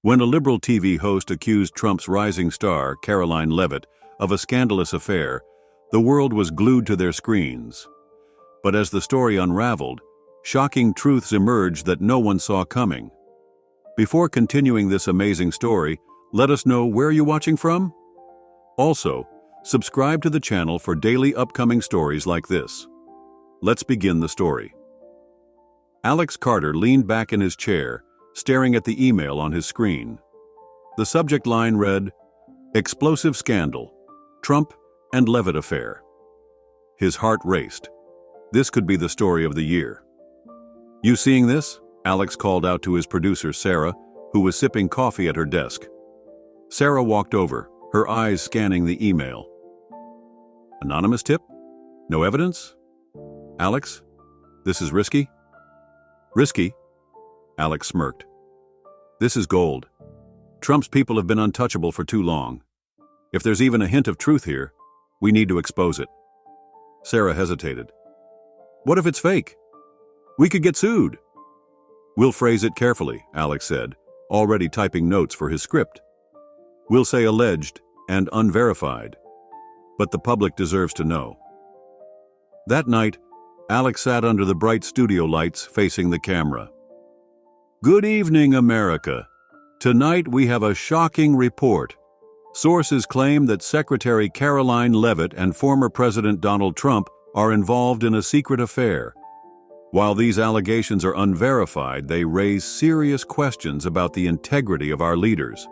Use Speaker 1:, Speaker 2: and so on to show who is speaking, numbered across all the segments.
Speaker 1: When a liberal TV host accused Trump's rising star, Karoline Leavitt, of a scandalous affair, the world was glued to their screens. But as the story unraveled, shocking truths emerged that no one saw coming. Before continuing this amazing story, let us know where you're watching from. Also, subscribe to the channel for daily upcoming stories like this. Let's begin the story. Alex Carter leaned back in his chair, staring at the email on his screen. The subject line read, "Explosive Scandal, Trump and Leavitt Affair." His heart raced. This could be the story of the year. "You seeing this?" Alex called out to his producer, Sarah, who was sipping coffee at her desk. Sarah walked over, her eyes scanning the email. "Anonymous tip? No evidence? Alex, this is risky?" "Risky?" Alex smirked. "This is gold. Trump's people have been untouchable for too long. If there's even a hint of truth here, we need to expose it." Sarah hesitated. "What if it's fake? We could get sued." "We'll phrase it carefully," Alex said, already typing notes for his script. "We'll say alleged and unverified, but the public deserves to know." That night, Alex sat under the bright studio lights facing the camera. "Good evening, America. Tonight we have a shocking report. Sources claim that Secretary Karoline Leavitt and former President Donald Trump are involved in a secret affair. While these allegations are unverified, they raise serious questions about the integrity of our leaders."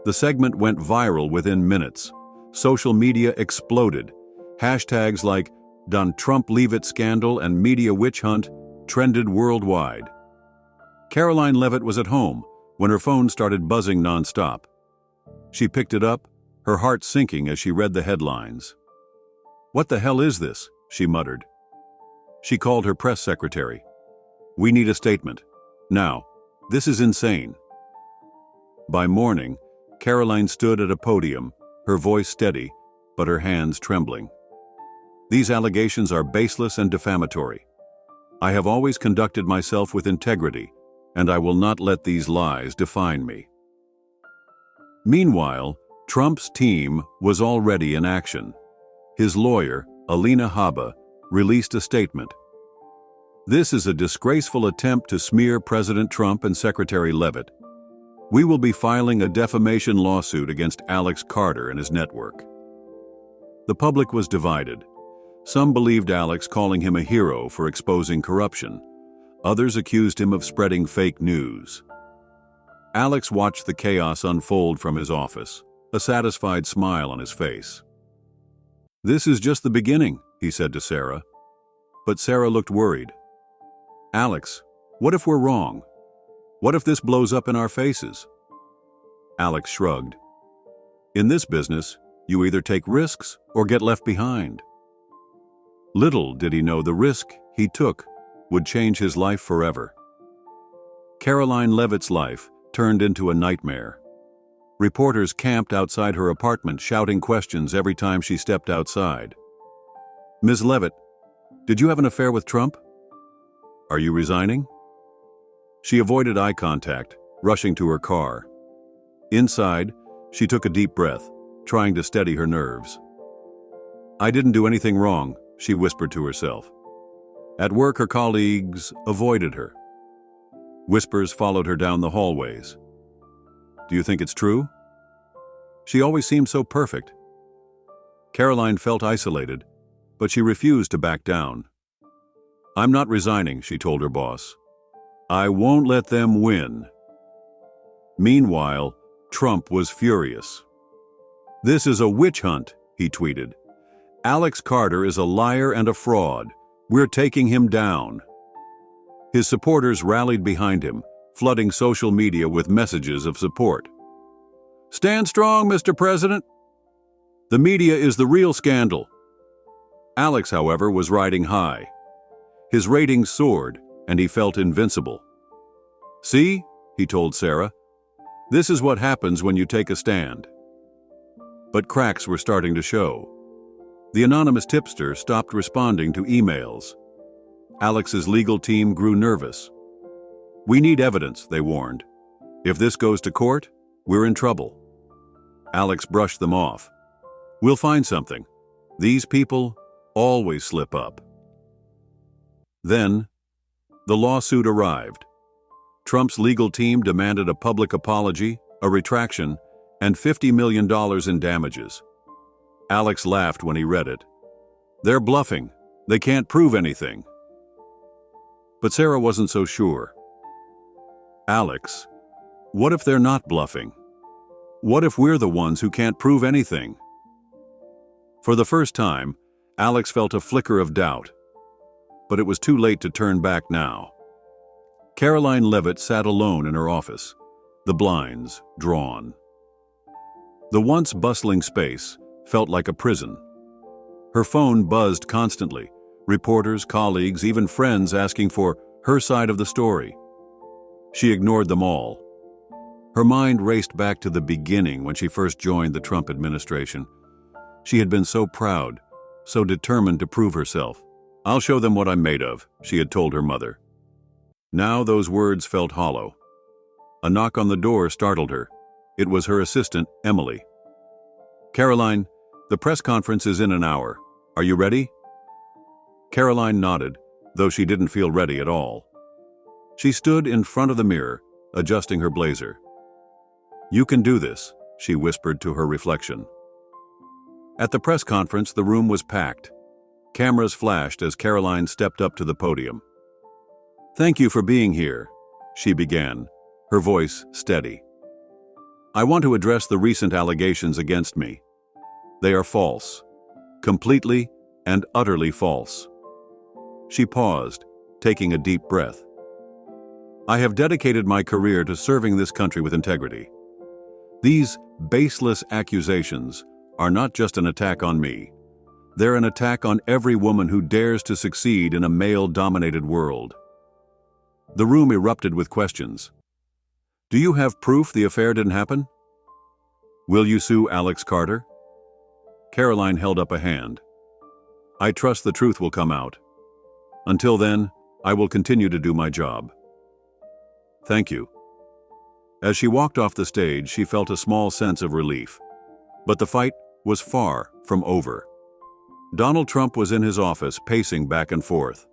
Speaker 1: The segment went viral within minutes. Social media exploded. Hashtags like "Don Trump Leavitt Scandal" and "Media Witch Hunt" trended worldwide. Karoline Leavitt was at home when her phone started buzzing nonstop. She picked it up, her heart sinking as she read the headlines. "What the hell is this?" she muttered. She called her press secretary. "We need a statement. Now. This is insane." By morning, Karoline stood at a podium, her voice steady, but her hands trembling. "These allegations are baseless and defamatory. I have always conducted myself with integrity, and I will not let these lies define me." Meanwhile, Trump's team was already in action. His lawyer, Alina Habba, released a statement. "This is a disgraceful attempt to smear President Trump and Secretary Leavitt. We will be filing a defamation lawsuit against Alex Carter and his network." The public was divided. Some believed Alex, calling him a hero for exposing corruption. Others accused him of spreading fake news. Alex watched the chaos unfold from his office, a satisfied smile on his face. "This is just the beginning," he said to Sarah. But Sarah looked worried. "Alex, what if we're wrong? What if this blows up in our faces?" Alex shrugged. "In this business, you either take risks or get left behind." Little did he know the risk he took would change his life forever. Karoline Leavitt's life turned into a nightmare. Reporters camped outside her apartment, shouting questions every time she stepped outside. "Ms. Leavitt, did you have an affair with Trump? Are you resigning?" She avoided eye contact, rushing to her car. Inside, she took a deep breath, trying to steady her nerves. "I didn't do anything wrong," she whispered to herself. At work, her colleagues avoided her. Whispers followed her down the hallways. "Do you think it's true? She always seemed so perfect." Karoline felt isolated, but she refused to back down. "I'm not resigning," she told her boss. "I won't let them win." Meanwhile, Trump was furious. "This is a witch hunt," he tweeted. "Alex Carter is a liar and a fraud. We're taking him down." His supporters rallied behind him, flooding social media with messages of support. "Stand strong, Mr. President. The media is the real scandal." Alex, however, was riding high. His ratings soared, and he felt invincible. "See," he told Sarah, "this is what happens when you take a stand." But cracks were starting to show. The anonymous tipster stopped responding to emails. Alex's legal team grew nervous. "We need evidence," they warned. If this goes to court, we're in trouble. Alex brushed them off. We'll find something. These people always slip up. Then, the lawsuit arrived. Trump's legal team demanded a public apology, a retraction, and $50 million in damages. Alex laughed when he read it. They're bluffing. They can't prove anything. But Sarah wasn't so sure. Alex, what if they're not bluffing? What if we're the ones who can't prove anything? For the first time, Alex felt a flicker of doubt. But it was too late to turn back now. Karoline Leavitt sat alone in her office, the blinds drawn. The once bustling space felt like a prison. Her phone buzzed constantly, reporters, colleagues, even friends asking for her side of the story. She ignored them all. Her mind raced back to the beginning when she first joined the Trump administration. She had been so proud, so determined to prove herself. I'll show them what I'm made of, she had told her mother. Now those words felt hollow. A knock on the door startled her. It was her assistant, Emily. Karoline, the press conference is in an hour. Are you ready? Karoline nodded, though she didn't feel ready at all. She stood in front of the mirror, adjusting her blazer. You can do this, she whispered to her reflection. At the press conference, the room was packed. Cameras flashed as Karoline stepped up to the podium. Thank you for being here, she began, her voice steady. I want to address the recent allegations against me. They are false, completely and utterly false. She paused, taking a deep breath. I have dedicated my career to serving this country with integrity. These baseless accusations are not just an attack on me. They're an attack on every woman who dares to succeed in a male-dominated world. The room erupted with questions. Do you have proof the affair didn't happen? Will you sue Alex Carter? Karoline held up a hand. I trust the truth will come out. Until then, I will continue to do my job. Thank you. As she walked off the stage, she felt a small sense of relief. But the fight was far from over. Donald Trump was in his office, pacing back and forth.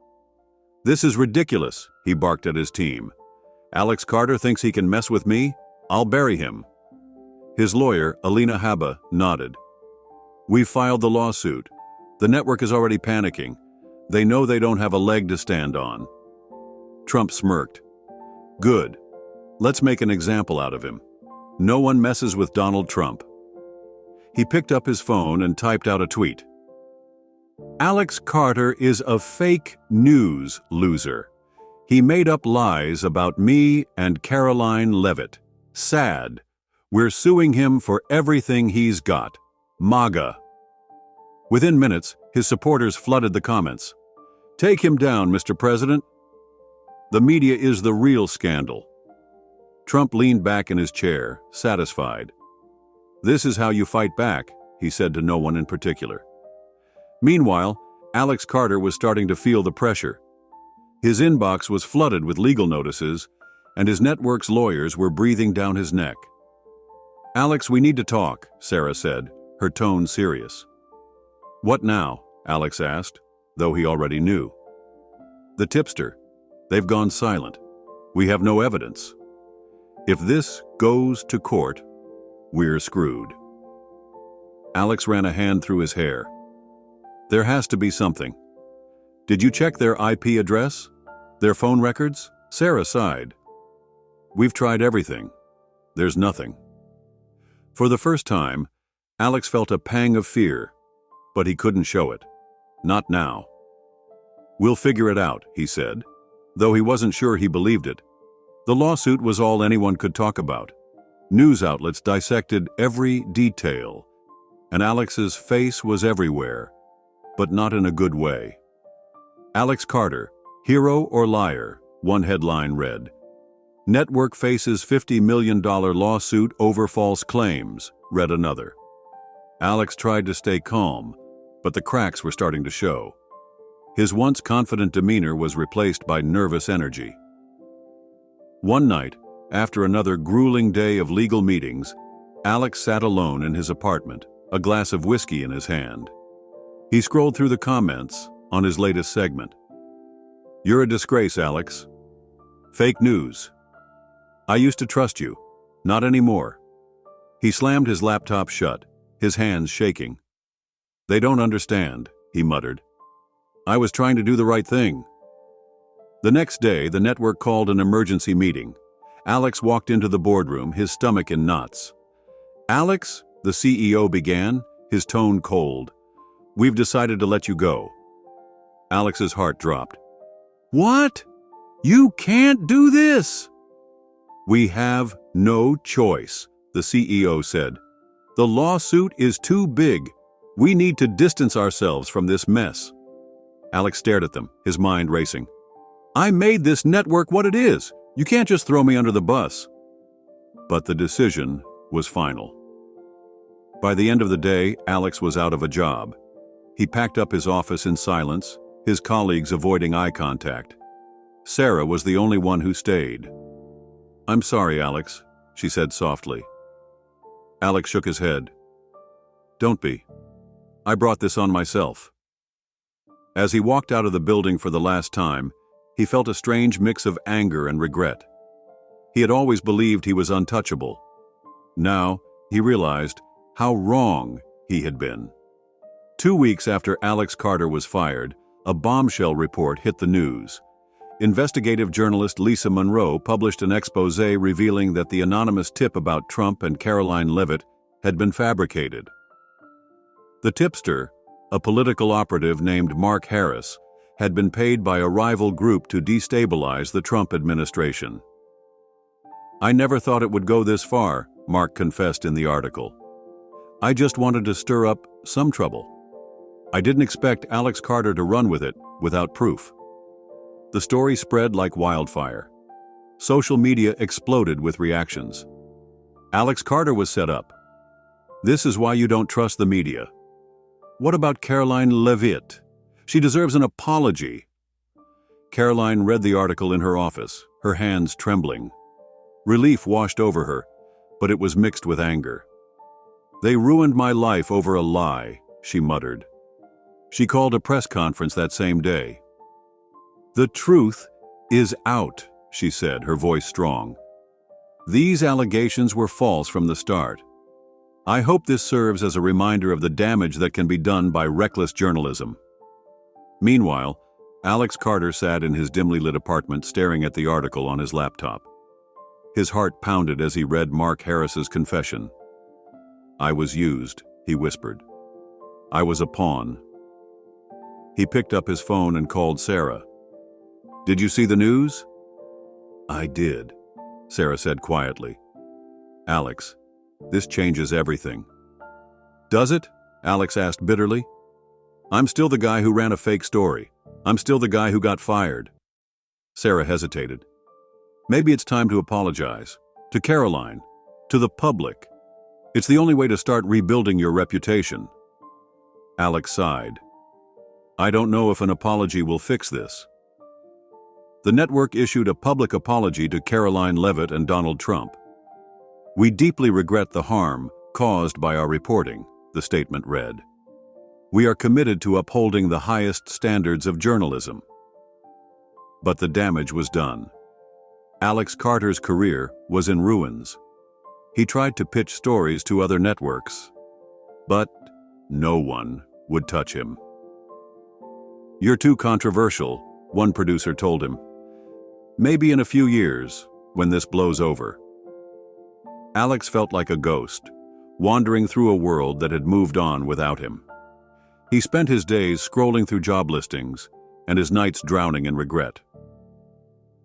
Speaker 1: This is ridiculous, he barked at his team. Alex Carter thinks he can mess with me? I'll bury him. His lawyer, Alina Habba, nodded. We've filed the lawsuit. The network is already panicking. They know they don't have a leg to stand on. Trump smirked. Good. Let's make an example out of him. No one messes with Donald Trump. He picked up his phone and typed out a tweet. Alex Carter is a fake news loser. He made up lies about me and Karoline Leavitt. Sad. We're suing him for everything he's got. MAGA. Within minutes, his supporters flooded the comments. Take him down, Mr. President. The media is the real scandal. Trump leaned back in his chair, satisfied. This is how you fight back, he said to no one in particular. Meanwhile, Alex Carter was starting to feel the pressure. His inbox was flooded with legal notices, and his network's lawyers were breathing down his neck. Alex, we need to talk, Sarah said, her tone serious. What now? Alex asked, though he already knew. The tipster. They've gone silent. We have no evidence. If this goes to court, we're screwed. Alex ran a hand through his hair. There has to be something. Did you check their IP address? Their phone records? Sarah sighed. We've tried everything. There's nothing. For the first time, Alex felt a pang of fear, but he couldn't show it. Not now. We'll figure it out, he said, though he wasn't sure he believed it. The lawsuit was all anyone could talk about. News outlets dissected every detail, and Alex's face was everywhere, but not in a good way. Alex Carter, hero or liar, one headline read. Network faces $50 million lawsuit over false claims, read another. Alex tried to stay calm, but the cracks were starting to show. His once confident demeanor was replaced by nervous energy. One night, After another grueling day of legal meetings, Alex sat alone in his apartment, a glass of whiskey in his hand. He scrolled through the comments on his latest segment. "You're a disgrace, Alex. Fake news. I used to trust you. Not anymore." He slammed his laptop shut, his hands shaking. "They don't understand," he muttered. "I was trying to do the right thing." The next day, the network called an emergency meeting. Alex walked into the boardroom, his stomach in knots. "Alex," the CEO began, his tone cold, "we've decided to let you go." Alex's heart dropped. "What? You can't do this!" "We have no choice," the CEO said. "The lawsuit is too big. We need to distance ourselves from this mess." Alex stared at them, his mind racing. "I made this network what it is. You can't just throw me under the bus." But the decision was final. By the end of the day, Alex was out of a job. He packed up his office in silence, his colleagues avoiding eye contact. Sarah was the only one who stayed. "I'm sorry, Alex," she said softly. Alex shook his head. "Don't be. I brought this on myself." As he walked out of the building for the last time, he felt a strange mix of anger and regret. He had always believed he was untouchable. Now, he realized how wrong he had been. 2 weeks after Alex Carter was fired, a bombshell report hit the news. Investigative journalist Lisa Monroe published an expose revealing that the anonymous tip about Trump and Karoline Leavitt had been fabricated. The tipster, a political operative named Mark Harris, had been paid by a rival group to destabilize the Trump administration. "I never thought it would go this far," Mark confessed in the article. "I just wanted to stir up some trouble. I didn't expect Alex Carter to run with it without proof." The story spread like wildfire. Social media exploded with reactions. Alex Carter was set up. "This is why you don't trust the media." "What about Karoline Leavitt? She deserves an apology." Karoline read the article in her office, her hands trembling. Relief washed over her, but it was mixed with anger. "They ruined my life over a lie," she muttered. She called a press conference that same day. "The truth is out," she said, her voice strong. "These allegations were false from the start. I hope this serves as a reminder of the damage that can be done by reckless journalism." Meanwhile, Alex Carter sat in his dimly lit apartment staring at the article on his laptop. His heart pounded as he read Mark Harris's confession. "I was used," he whispered. "I was a pawn." He picked up his phone and called Sarah. "Did you see the news?" "I did," Sarah said quietly. "Alex, this changes everything." "Does it?" Alex asked bitterly. "I'm still the guy who ran a fake story. I'm still the guy who got fired." Sarah hesitated. "Maybe it's time to apologize. To Karoline. To the public. It's the only way to start rebuilding your reputation." Alex sighed. "I don't know if an apology will fix this." The network issued a public apology to Karoline Leavitt and Donald Trump. "We deeply regret the harm caused by our reporting," the statement read. "We are committed to upholding the highest standards of journalism." But the damage was done. Alex Carter's career was in ruins. He tried to pitch stories to other networks, but no one would touch him. "You're too controversial," one producer told him. "Maybe in a few years, when this blows over." Alex felt like a ghost, wandering through a world that had moved on without him. He spent his days scrolling through job listings and his nights drowning in regret.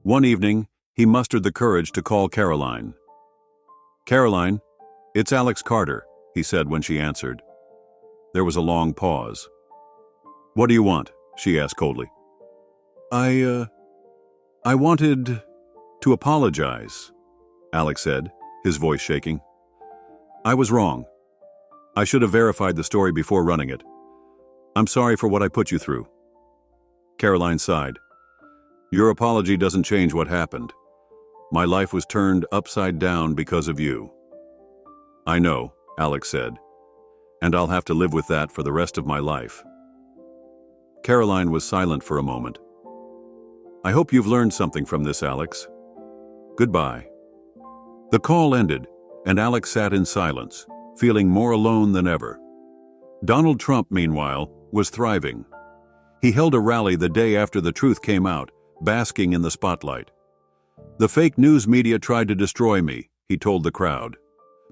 Speaker 1: One evening, he mustered the courage to call Karoline. "Karoline, it's Alex Carter," he said when she answered. There was a long pause. "What do you want?" she asked coldly. I wanted to apologize," Alex said, his voice shaking. "I was wrong. I should have verified the story before running it. I'm sorry for what I put you through." Karoline sighed. "Your apology doesn't change what happened. My life was turned upside down because of you." "I know," Alex said, "and I'll have to live with that for the rest of my life." Karoline was silent for a moment. "I hope you've learned something from this, Alex. Goodbye." The call ended, and Alex sat in silence, feeling more alone than ever. Donald Trump, meanwhile, was thriving. He held a rally the day after the truth came out, basking in the spotlight. "The fake news media tried to destroy me," he told the crowd.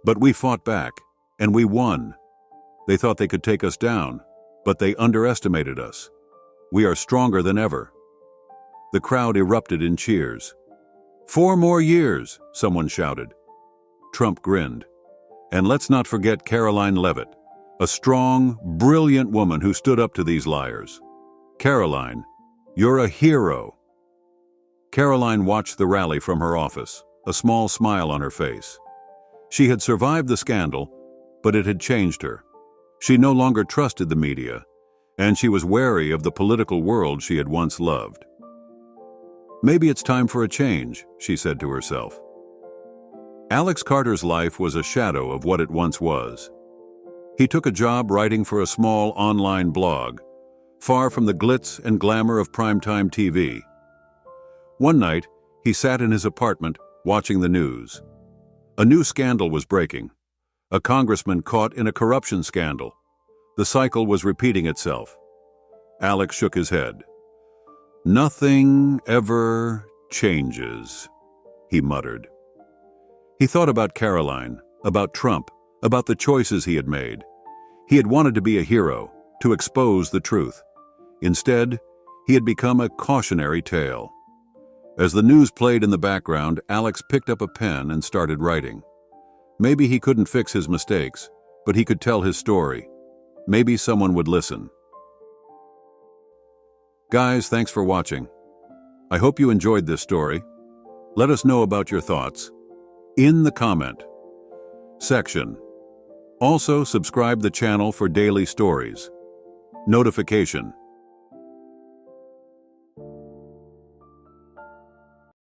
Speaker 1: "But we fought back, and we won. They thought they could take us down, but they underestimated us. We are stronger than ever." The crowd erupted in cheers. "4 more years," someone shouted. Trump grinned. "And let's not forget Karoline Leavitt, a strong, brilliant woman who stood up to these liars. Karoline, you're a hero." Karoline watched the rally from her office, a small smile on her face. She had survived the scandal, but it had changed her. She no longer trusted the media, and she was wary of the political world she had once loved. "Maybe it's time for a change," she said to herself. Alex Carter's life was a shadow of what it once was. He took a job writing for a small online blog, far from the glitz and glamour of primetime TV. One night, he sat in his apartment, watching the news. A new scandal was breaking. A congressman caught in a corruption scandal. The cycle was repeating itself. Alex shook his head. "Nothing ever changes," he muttered. He thought about Karoline, about Trump, about the choices he had made. He had wanted to be a hero, to expose the truth. Instead, he had become a cautionary tale. As the news played in the background, Alex picked up a pen and started writing. Maybe he couldn't fix his mistakes, but he could tell his story. Maybe someone would listen. Guys, thanks for watching. I hope you enjoyed this story. Let us know about your thoughts in the comment section. Also, subscribe the channel for daily stories. Notification.